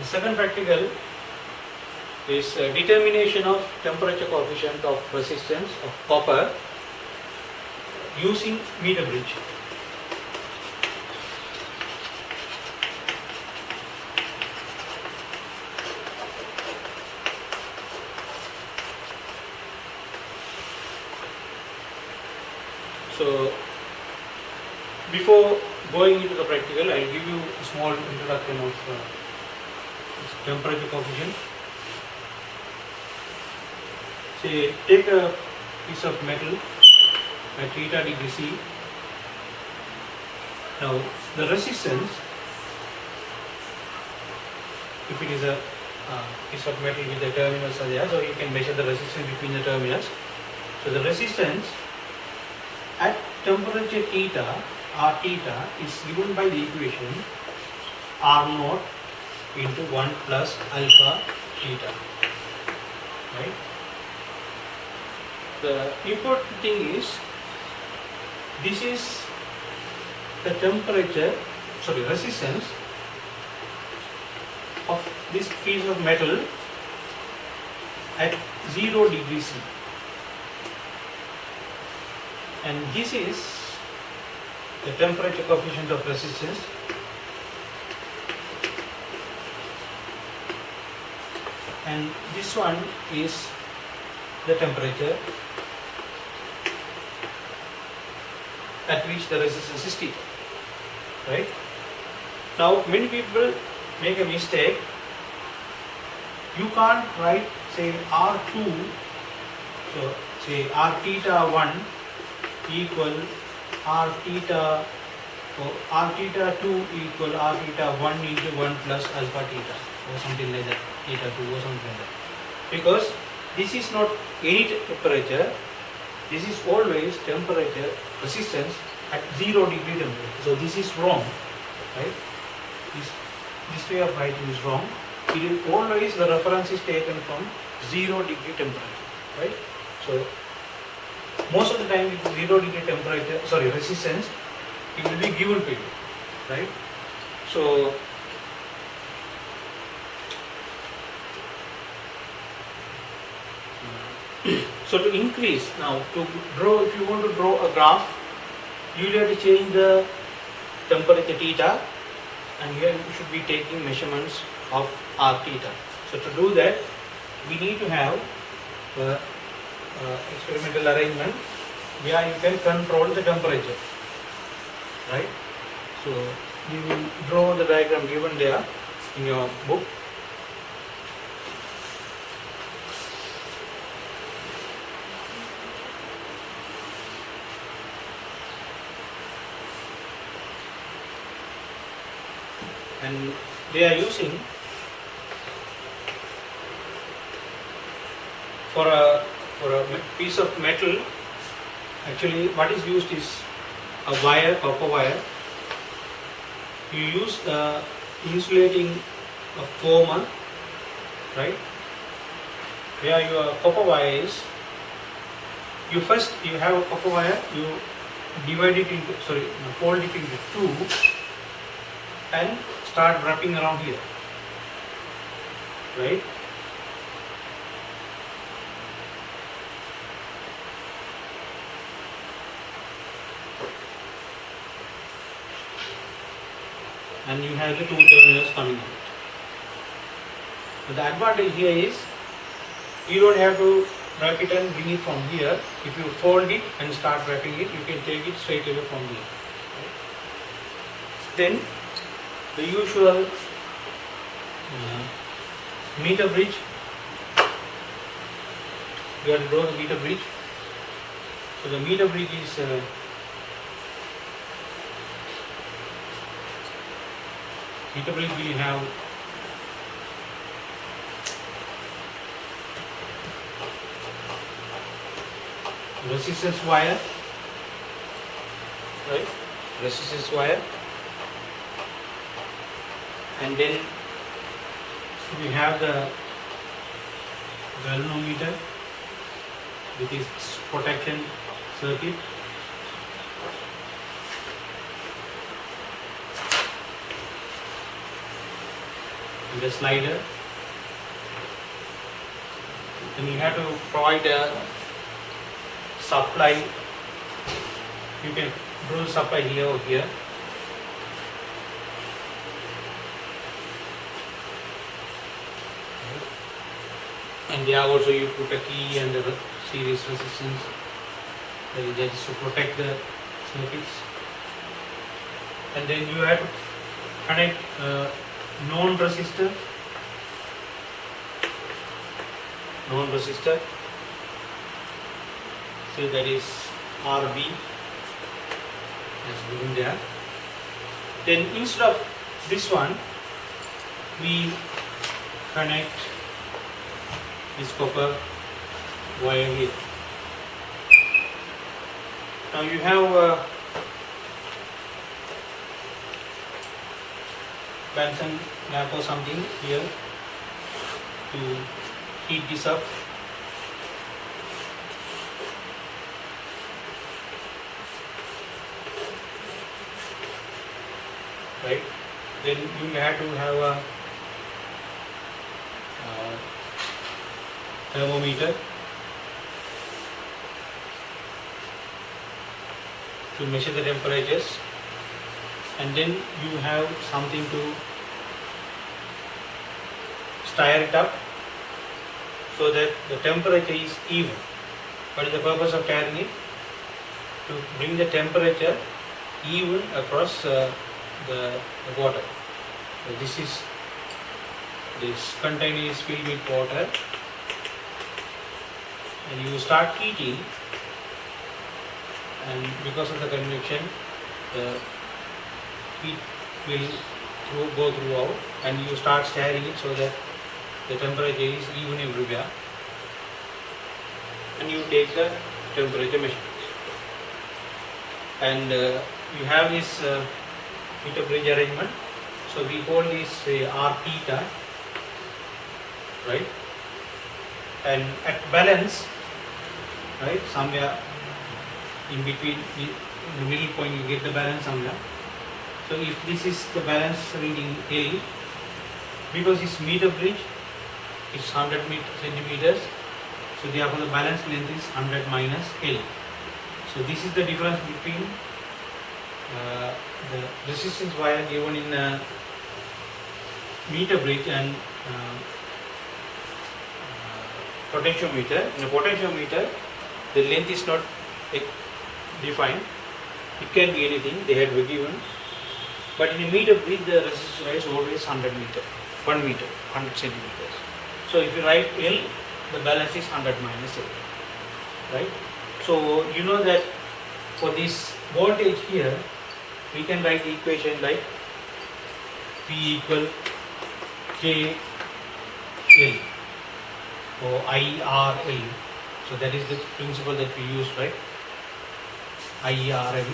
second practical is determination of temperature coefficient of resistance of copper using meter bridge. So before going into the practical, I will give you a small introduction of temperature coefficient. Say, take a piece of metal at theta degree C. Now, the resistance, if it is a piece of metal with the terminals are there, so you can measure the resistance between the terminals. So, the resistance at temperature theta, R theta, is given by the equation R naught into 1 plus alpha theta. Right? The important thing is, this is the resistance of this piece of metal at 0 degree C. And this is the temperature coefficient of resistance. And this one is the temperature at which the resistance is theta. Right? Now, many people make a mistake. You can't write, say, R2, so say R theta 1 equal R theta, or R theta 2 equal R theta 1 into 1 plus alpha theta, or something like that, theta 2 or something like that. Because this is not any temperature, this is always temperature resistance at 0 degree temperature. So this is wrong, right? This way of writing is wrong. It is always, the reference is taken from 0 degree temperature, right? So most of the time with 0 degree temperature, resistance, it will be given to you, right? So to increase, now to draw, if you want to draw a graph, you will have to change the temperature theta, and here you should be taking measurements of R theta. So to do that, we need to have experimental arrangement where you can control the temperature, right? So you will draw the diagram given there in your book. And they are using for a piece of metal. Actually, what is used is a wire, copper wire. You use the insulating foamer, right? Where your copper wire is, you have a copper wire, you divide it into, fold it into two and start wrapping around here, right? And you have the two terminals coming out. But the advantage here is, you don't have to wrap it and bring it from here. If you fold it and start wrapping it, you can take it straight away from here. Right? Then the usual meter bridge. You have to draw the meter bridge. So the meter bridge is will have resistance wire, right? Resistance wire, and then we have the galvanometer with its protection circuit. and the slider. Then you have to provide a supply. You can do supply here or here. And there also you put a key and the series resistance. That is to protect the circuits. And then you have to connect non-resistor. So that is RB as given there. Then instead of this one, we connect this copper wire here. Now you have Bunsen lamp or something here to heat this up. Right? Then you have to have a thermometer to measure the temperatures, and then you have something to stir it up so that the temperature is even. What is the purpose of stirring it? To bring the temperature even across the water. So this container is filled with water, and you start heating, and because of the convection, the heat will go throughout, and you start stirring it so that the temperature is even everywhere, and you take the temperature measurements. And you have this meter bridge arrangement. So we call this R theta, right? And at balance, right, somewhere in between, in the middle point, you get the balance somewhere. So if this is the balance reading L, because this meter bridge is 100 centimeters, so therefore the balance length is 100 minus L. So this is the difference between the resistance wire given in a meter bridge and potentiometer. In a potentiometer, the length is not defined. It can be anything. They had been given. But in a meter bridge, the resistance wire is always 100 meter, 1 meter, 100 centimeters. So if you write L, the balance is 100 minus L, right? So you know that for this voltage here, we can write the equation like P equal K L or IRL. So that is the principle that we use, right? IRL.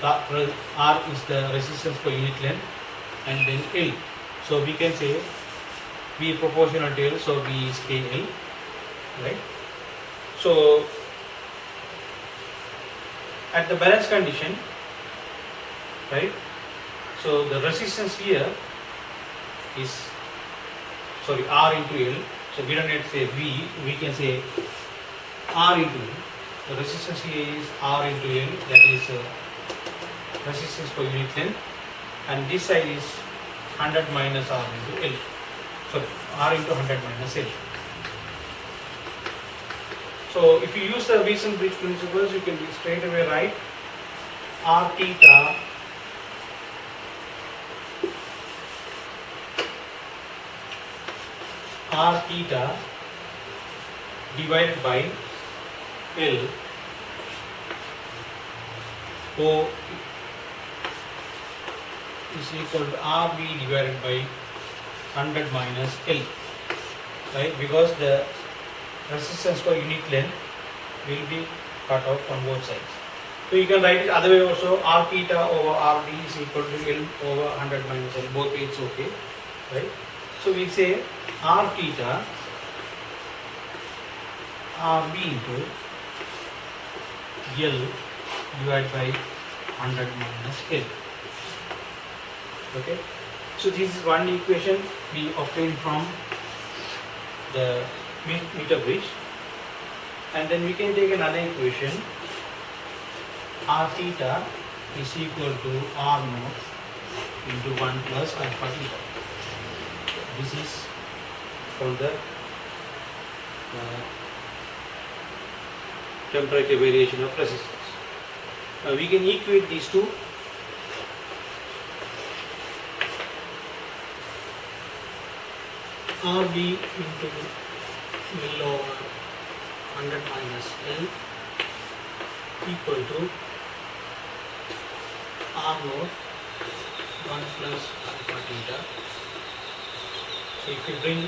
R is the resistance per unit length, and then L. So we can say V proportional to L, so V is KL, right? So at the balance condition, right? So the resistance here is R into L. So we don't need to say V, we can say R into L. The resistance here is R into L, that is resistance per unit length, and this side is 100 minus R into L. Sorry, R into 100 minus L. So if you use the Wiesen's bridge principles, you can straight away write R theta divided by L O is equal to RB divided by 100 minus L, right? Because the resistance per unit length will be cut off on both sides. So you can write it other way also, R theta over RD is equal to L over 100 minus L, both ways okay, right? So we say R theta RB into L divided by 100 minus L. Okay. So this is one equation we obtained from the meter bridge, and then we can take another equation. R theta is equal to R naught into 1 plus alpha theta. This is from the temperature variation of resistance. Now we can equate these two. RB into L over 100 minus L equal to R naught 1 plus alpha theta. So if you bring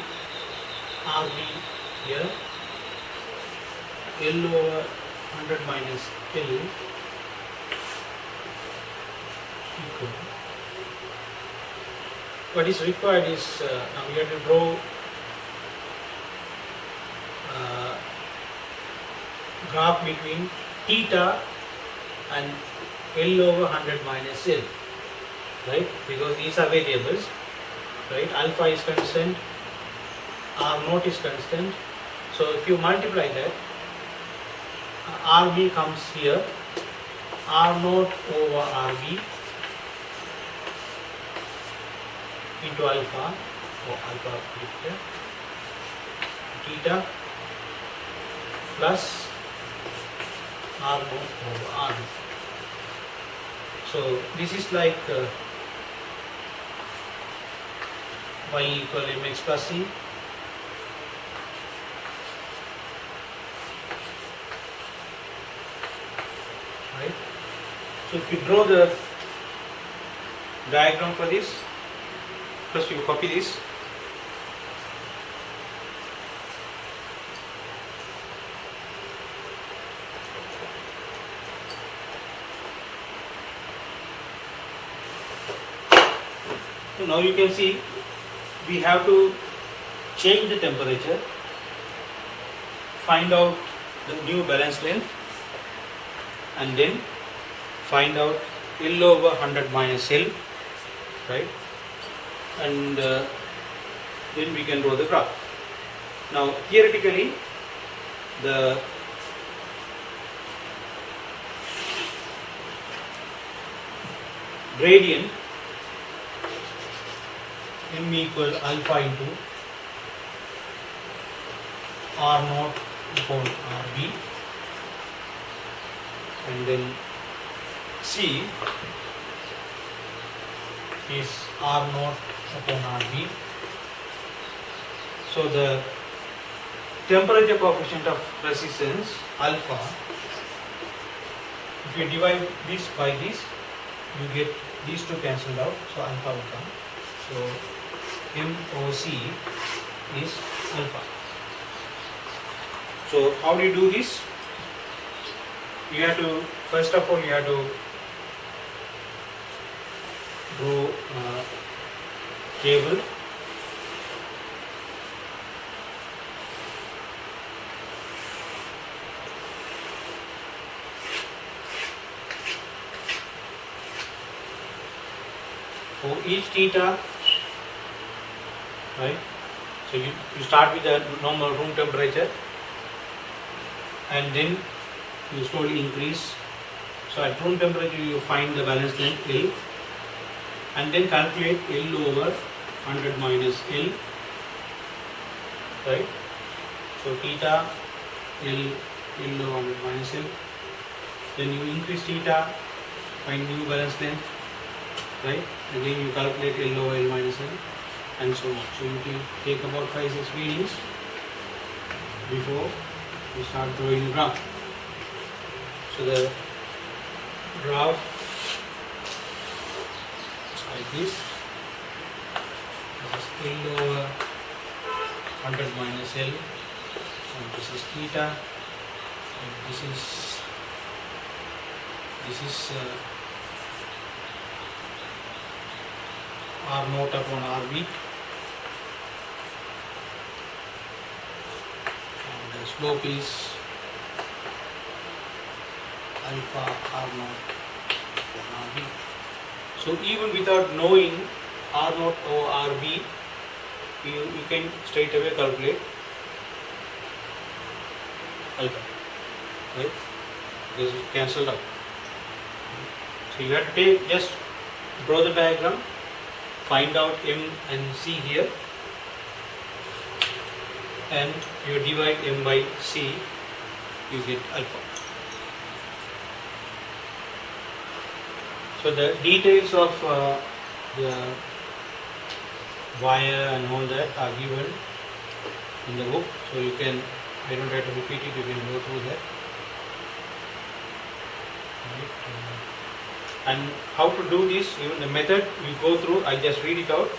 RB here, L over 100 minus L equal. What is required is now we have to draw graph between theta and L over 100 minus L, right? Because these are variables, right? Alpha is constant, R naught is constant. So if you multiply that, RB comes here, R naught over RB into alpha or alpha theta plus R naught over RB. So this is like y equal mx plus c. Right. So if you draw the diagram for this, first you copy this. So now you can see we have to change the temperature, find out the new balance length, and then find out L over 100 minus L, right? And then we can draw the graph. Now theoretically the gradient m equal alpha into R naught upon RB, and then C is R naught upon RB. So the temperature coefficient of resistance alpha, if you divide this by this, you get these two cancelled out, so alpha will come. So MOC is alpha. So how do you do this? You have to, first of all, you have to draw table. For each theta, right? So you start with the normal room temperature, and then you slowly increase. So at room temperature you find the balance length L, and then calculate L over 100 minus L, right? So theta L over 100 minus L. Then you increase theta, find new balance length, right? Again you calculate L over L minus L, and so on. So you can take about 5-6 readings before you start drawing the graph. So the graph is like this. This is L over 100 minus L, and this is theta, and this is R naught upon RB, and the slope is alpha R naught upon RB. So even without knowing R0 or RB, you can straight away calculate alpha, right? This is cancelled out. So you have to take, just draw the diagram, find out M and C here, and you divide M by C, you get alpha. So the details of the wire and all that are given in the book, so you can, I don't have to repeat it, you can go through that. And how to do this, even the method you go through, I just read it out.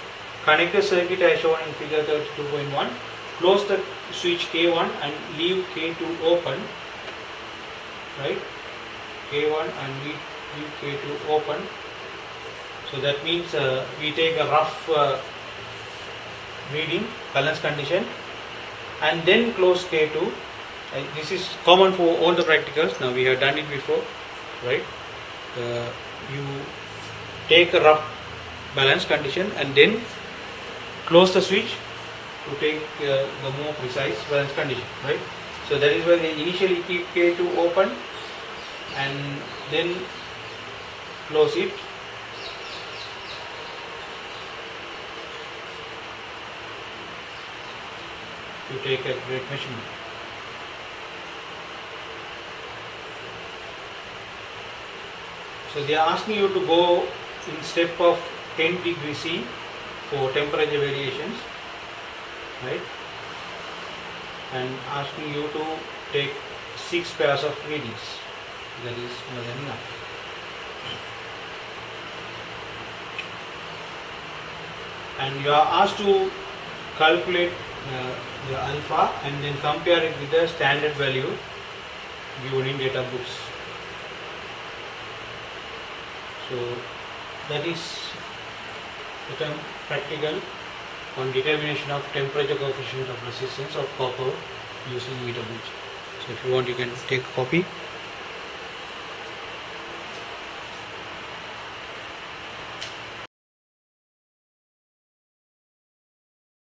Connect the circuit as shown in figure 32.1, close the switch K1 and leave K2 open, right? K1 and leave K2 open. So that means we take a rough reading, balance condition, and then close K2. This is common for all the practicals. Now we have done it before, right? You take a rough balance condition and then close the switch to take the more precise balance condition, right? So that is why they initially keep K2 open and then close it. To take a great measurement. So they are asking you to go in step of 10 degree C for temperature variations, right? And asking you to take 6 pairs of readings. That is more than enough. And you are asked to calculate the alpha and then compare it with the standard value given in data books. So that is the term practical on determination of temperature coefficient of resistance of copper using meter bridge. So if you want, you can take a copy.